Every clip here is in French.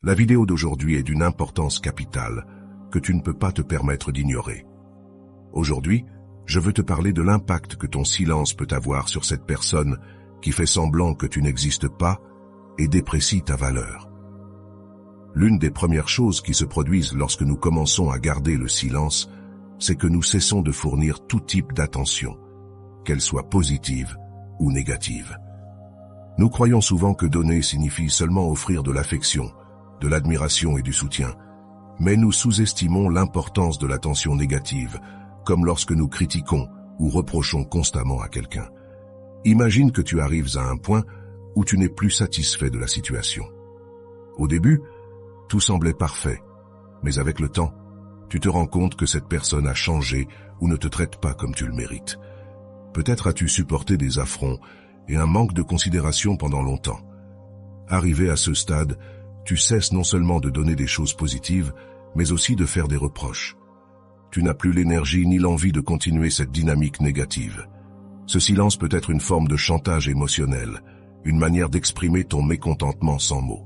La vidéo d'aujourd'hui est d'une importance capitale que tu ne peux pas te permettre d'ignorer. Aujourd'hui, je veux te parler de l'impact que ton silence peut avoir sur cette personne qui fait semblant que tu n'existes pas et déprécie ta valeur. L'une des premières choses qui se produisent lorsque nous commençons à garder le silence, c'est que nous cessons de fournir tout type d'attention, qu'elle soit positive ou négative. Nous croyons souvent que donner signifie seulement offrir de l'affection, de l'admiration et du soutien, mais nous sous-estimons l'importance de l'attention négative, comme lorsque nous critiquons ou reprochons constamment à quelqu'un. Imagine que tu arrives à un point où tu n'es plus satisfait de la situation. Au début, tout semblait parfait, mais avec le temps, tu te rends compte que cette personne a changé ou ne te traite pas comme tu le mérites. Peut-être as-tu supporté des affronts et un manque de considération pendant longtemps. Arrivé à ce stade, tu cesses non seulement de donner des choses positives, mais aussi de faire des reproches. Tu n'as plus l'énergie ni l'envie de continuer cette dynamique négative. Ce silence peut être une forme de chantage émotionnel, une manière d'exprimer ton mécontentement sans mots.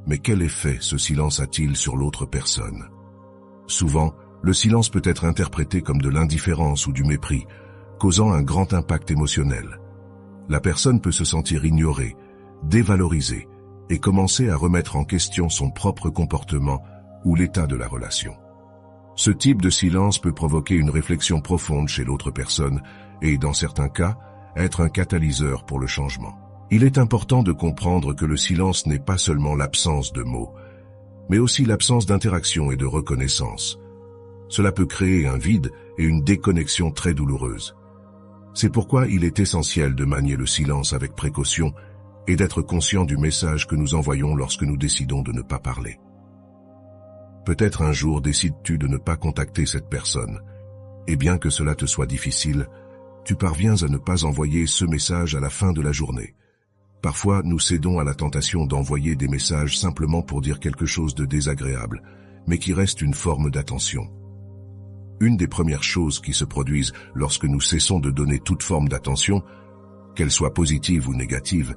Mais quel effet ce silence a-t-il sur l'autre personne? Souvent, le silence peut être interprété comme de l'indifférence ou du mépris, causant un grand impact émotionnel. La personne peut se sentir ignorée, dévalorisée, et commencer à remettre en question son propre comportement ou l'état de la relation. Ce type de silence peut provoquer une réflexion profonde chez l'autre personne et, dans certains cas, être un catalyseur pour le changement. Il est important de comprendre que le silence n'est pas seulement l'absence de mots, mais aussi l'absence d'interaction et de reconnaissance. Cela peut créer un vide et une déconnexion très douloureuse. C'est pourquoi il est essentiel de manier le silence avec précaution et d'être conscient du message que nous envoyons lorsque nous décidons de ne pas parler. Peut-être un jour décides-tu de ne pas contacter cette personne, et bien que cela te soit difficile, tu parviens à ne pas envoyer ce message à la fin de la journée. Parfois, nous cédons à la tentation d'envoyer des messages simplement pour dire quelque chose de désagréable, mais qui reste une forme d'attention. Une des premières choses qui se produisent lorsque nous cessons de donner toute forme d'attention, qu'elle soit positive ou négative,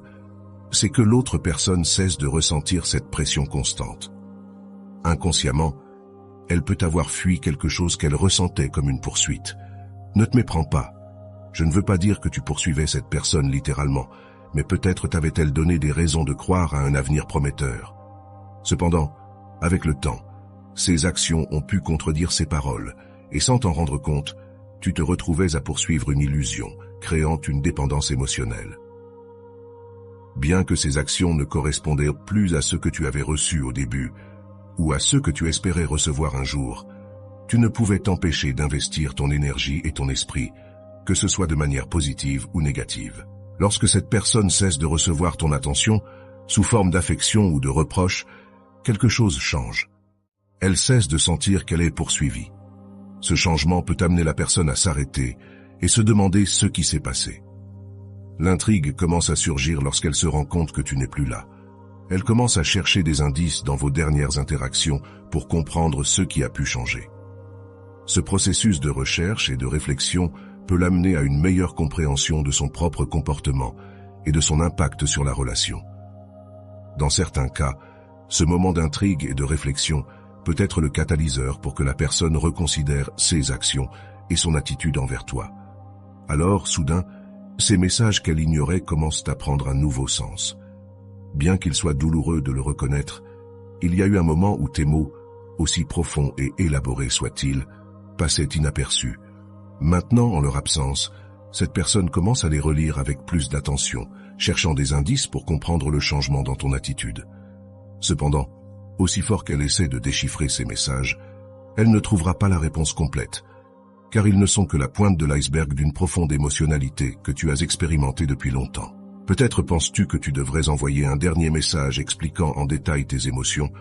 c'est que l'autre personne cesse de ressentir cette pression constante. Inconsciemment, elle peut avoir fui quelque chose qu'elle ressentait comme une poursuite. Ne te méprends pas. Je ne veux pas dire que tu poursuivais cette personne littéralement, mais peut-être t'avait-elle donné des raisons de croire à un avenir prometteur. Cependant, avec le temps, ses actions ont pu contredire ses paroles, et sans t'en rendre compte, tu te retrouvais à poursuivre une illusion, créant une dépendance émotionnelle. Bien que ces actions ne correspondaient plus à ce que tu avais reçu au début, ou à ce que tu espérais recevoir un jour, tu ne pouvais t'empêcher d'investir ton énergie et ton esprit, que ce soit de manière positive ou négative. Lorsque cette personne cesse de recevoir ton attention, sous forme d'affection ou de reproche, quelque chose change. Elle cesse de sentir qu'elle est poursuivie. Ce changement peut amener la personne à s'arrêter et se demander ce qui s'est passé. L'intrigue commence à surgir lorsqu'elle se rend compte que tu n'es plus là. Elle commence à chercher des indices dans vos dernières interactions pour comprendre ce qui a pu changer. Ce processus de recherche et de réflexion peut l'amener à une meilleure compréhension de son propre comportement et de son impact sur la relation. Dans certains cas, ce moment d'intrigue et de réflexion peut être le catalyseur pour que la personne reconsidère ses actions et son attitude envers toi. Alors, soudain, ces messages qu'elle ignorait commencent à prendre un nouveau sens. Bien qu'il soit douloureux de le reconnaître, il y a eu un moment où tes mots, aussi profonds et élaborés soient-ils, passaient inaperçus. Maintenant, en leur absence, cette personne commence à les relire avec plus d'attention, cherchant des indices pour comprendre le changement dans ton attitude. Cependant, aussi fort qu'elle essaie de déchiffrer ces messages, elle ne trouvera pas la réponse complète, car ils ne sont que la pointe de l'iceberg d'une profonde émotionnalité que tu as expérimentée depuis longtemps. Peut-être penses-tu que tu devrais envoyer un dernier message expliquant en détail tes émotions,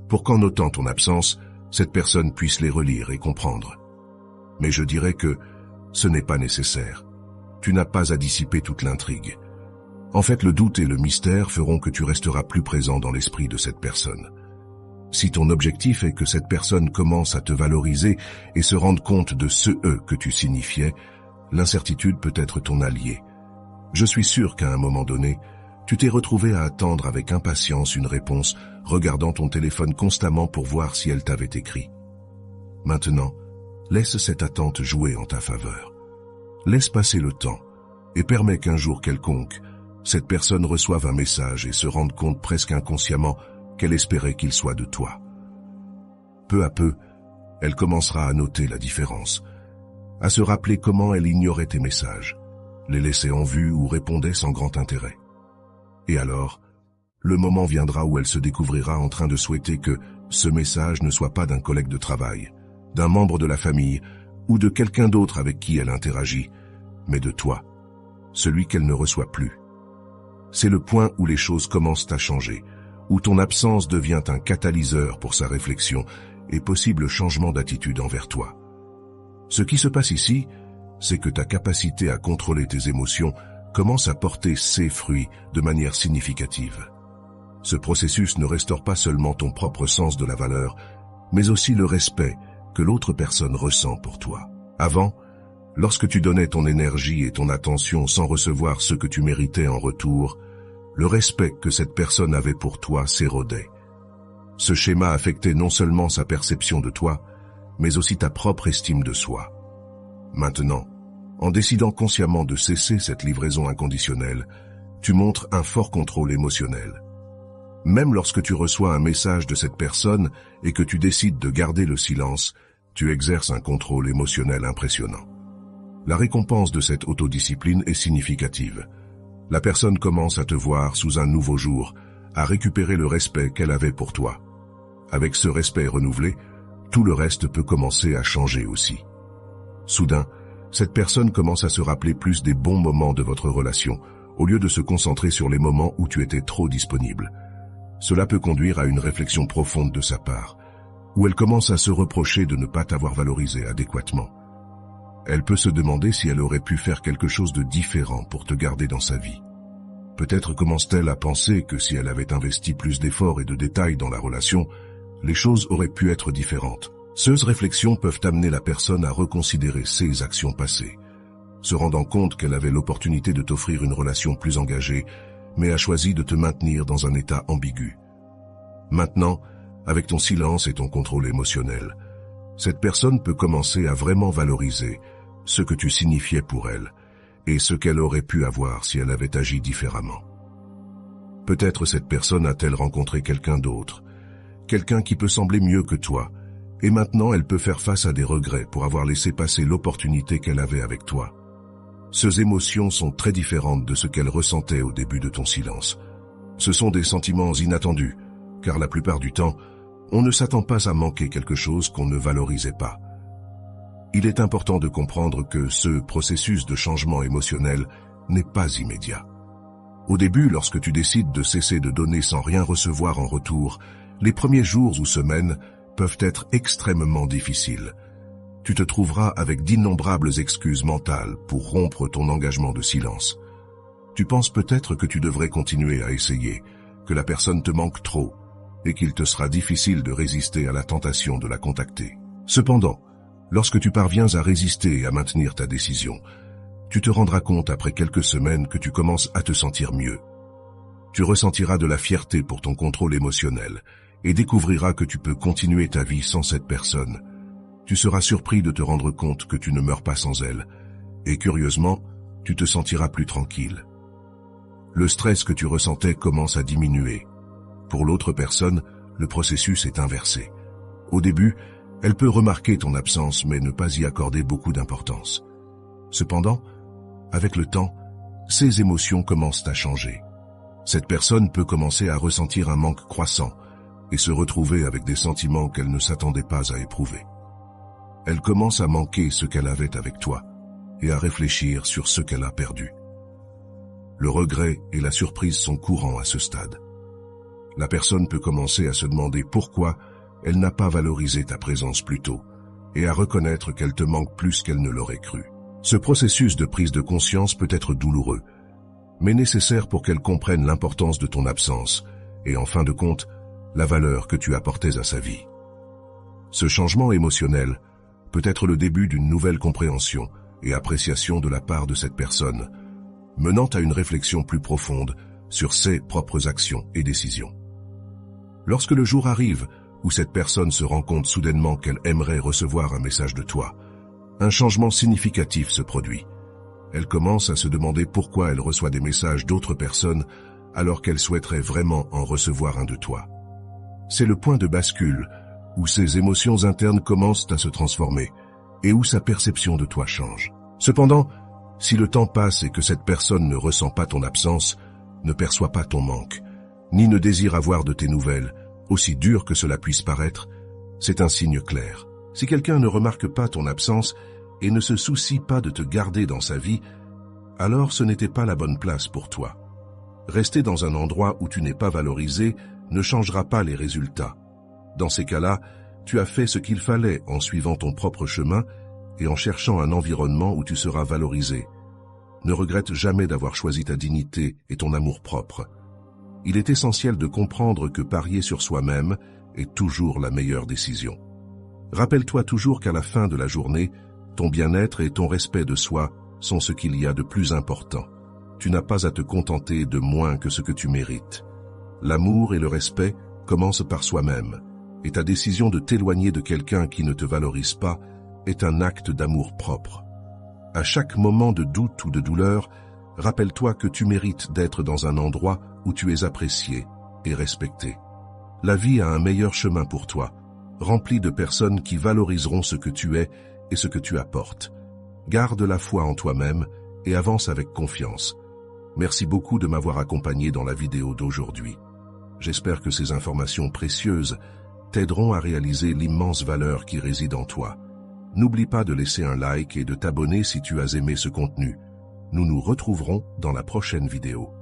pour qu'en notant ton absence, cette personne puisse les relire et comprendre. Mais je dirais que ce n'est pas nécessaire. Tu n'as pas à dissiper toute l'intrigue. En fait, le doute et le mystère feront que tu resteras plus présent dans l'esprit de cette personne. Si ton objectif est que cette personne commence à te valoriser et se rende compte de ce « que tu signifiais, l'incertitude peut être ton allié. Je suis sûr qu'à un moment donné, Tu t'es retrouvé à attendre avec impatience une réponse, regardant ton téléphone constamment pour voir si elle t'avait écrit. Maintenant, laisse cette attente jouer en ta faveur. Laisse passer le temps et permets qu'un jour quelconque, cette personne reçoive un message et se rende compte presque inconsciemment qu'elle espérait qu'il soit de toi. Peu à peu, elle commencera à noter la différence, à se rappeler comment elle ignorait tes messages, les laissait en vue ou répondait sans grand intérêt. Et alors, le moment viendra où elle se découvrira en train de souhaiter que ce message ne soit pas d'un collègue de travail, d'un membre de la famille ou de quelqu'un d'autre avec qui elle interagit, mais de toi, celui qu'elle ne reçoit plus. C'est le point où les choses commencent à changer, où ton absence devient un catalyseur pour sa réflexion et possible changement d'attitude envers toi. Ce qui se passe ici, c'est que ta capacité à contrôler tes émotions commence à porter ses fruits de manière significative. Ce processus ne restaure pas seulement ton propre sens de la valeur, mais aussi le respect que l'autre personne ressent pour toi. Avant, lorsque tu donnais ton énergie et ton attention sans recevoir ce que tu méritais en retour, le respect que cette personne avait pour toi s'érodait. Ce schéma affectait non seulement sa perception de toi, mais aussi ta propre estime de soi. Maintenant, en décidant consciemment de cesser cette livraison inconditionnelle, tu montres un fort contrôle émotionnel. Même lorsque tu reçois un message de cette personne et que tu décides de garder le silence, tu exerces un contrôle émotionnel impressionnant. La récompense de cette autodiscipline est significative. La personne commence à te voir sous un nouveau jour, à récupérer le respect qu'elle avait pour toi. Avec ce respect renouvelé, tout le reste peut commencer à changer aussi. Soudain, cette personne commence à se rappeler plus des bons moments de votre relation, au lieu de se concentrer sur les moments où tu étais trop disponible. Cela peut conduire à une réflexion profonde de sa part, où elle commence à se reprocher de ne pas t'avoir valorisé adéquatement. Elle peut se demander si elle aurait pu faire quelque chose de différent pour te garder dans sa vie. Peut-être commence-t-elle à penser que si elle avait investi plus d'efforts et de détails dans la relation, les choses auraient pu être différentes. Ces réflexions peuvent amener la personne à reconsidérer ses actions passées, se rendant compte qu'elle avait l'opportunité de t'offrir une relation plus engagée, mais a choisi de te maintenir dans un état ambigu. Maintenant, avec ton silence et ton contrôle émotionnel, cette personne peut commencer à vraiment valoriser ce que tu signifiais pour elle et ce qu'elle aurait pu avoir si elle avait agi différemment. Peut-être cette personne a-t-elle rencontré quelqu'un d'autre, quelqu'un qui peut sembler mieux que toi, et maintenant elle peut faire face à des regrets pour avoir laissé passer l'opportunité qu'elle avait avec toi. Ces émotions sont très différentes de ce qu'elle ressentait au début de ton silence. Ce sont des sentiments inattendus, car la plupart du temps, on ne s'attend pas à manquer quelque chose qu'on ne valorisait pas. Il est important de comprendre que ce processus de changement émotionnel n'est pas immédiat. Au début, lorsque tu décides de cesser de donner sans rien recevoir en retour, les premiers jours ou semaines peuvent être extrêmement difficiles. Tu te trouveras avec d'innombrables excuses mentales pour rompre ton engagement de silence. Tu penses peut-être que tu devrais continuer à essayer, que la personne te manque trop, et qu'il te sera difficile de résister à la tentation de la contacter. Cependant, lorsque tu parviens à résister et à maintenir ta décision, tu te rendras compte après quelques semaines que tu commences à te sentir mieux. Tu ressentiras de la fierté pour ton contrôle émotionnel et découvriras que tu peux continuer ta vie sans cette personne. Tu seras surpris de te rendre compte que tu ne meurs pas sans elle, et curieusement, tu te sentiras plus tranquille. Le stress que tu ressentais commence à diminuer. Pour l'autre personne, le processus est inversé. Au début, elle peut remarquer ton absence mais ne pas y accorder beaucoup d'importance. Cependant, avec le temps, ses émotions commencent à changer. Cette personne peut commencer à ressentir un manque croissant et se retrouver avec des sentiments qu'elle ne s'attendait pas à éprouver. Elle commence à manquer ce qu'elle avait avec toi et à réfléchir sur ce qu'elle a perdu. Le regret et la surprise sont courants à ce stade. La personne peut commencer à se demander pourquoi elle n'a pas valorisé ta présence plus tôt et à reconnaître qu'elle te manque plus qu'elle ne l'aurait cru. Ce processus de prise de conscience peut être douloureux, mais nécessaire pour qu'elle comprenne l'importance de ton absence et en fin de compte, la valeur que tu apportais à sa vie. Ce changement émotionnel peut être le début d'une nouvelle compréhension et appréciation de la part de cette personne, menant à une réflexion plus profonde sur ses propres actions et décisions. Lorsque le jour arrive où cette personne se rend compte soudainement qu'elle aimerait recevoir un message de toi, un changement significatif se produit. Elle commence à se demander pourquoi elle reçoit des messages d'autres personnes alors qu'elle souhaiterait vraiment en recevoir un de toi. C'est le point de bascule où ses émotions internes commencent à se transformer et où sa perception de toi change. Cependant, si le temps passe et que cette personne ne ressent pas ton absence, ne perçoit pas ton manque, ni ne désire avoir de tes nouvelles, aussi dur que cela puisse paraître, c'est un signe clair. Si quelqu'un ne remarque pas ton absence et ne se soucie pas de te garder dans sa vie, alors ce n'était pas la bonne place pour toi. Rester dans un endroit où tu n'es pas valorisé ne changera pas les résultats. Dans ces cas-là, tu as fait ce qu'il fallait en suivant ton propre chemin et en cherchant un environnement où tu seras valorisé. Ne regrette jamais d'avoir choisi ta dignité et ton amour-propre. Il est essentiel de comprendre que parier sur soi-même est toujours la meilleure décision. Rappelle-toi toujours qu'à la fin de la journée, ton bien-être et ton respect de soi sont ce qu'il y a de plus important. Tu n'as pas à te contenter de moins que ce que tu mérites. L'amour et le respect commencent par soi-même, et ta décision de t'éloigner de quelqu'un qui ne te valorise pas est un acte d'amour propre. À chaque moment de doute ou de douleur, rappelle-toi que tu mérites d'être dans un endroit où tu es apprécié et respecté. La vie a un meilleur chemin pour toi, rempli de personnes qui valoriseront ce que tu es et ce que tu apportes. Garde la foi en toi-même et avance avec confiance. Merci beaucoup de m'avoir accompagné dans la vidéo d'aujourd'hui. J'espère que ces informations précieuses t'aideront à réaliser l'immense valeur qui réside en toi. N'oublie pas de laisser un like et de t'abonner si tu as aimé ce contenu. Nous nous retrouverons dans la prochaine vidéo.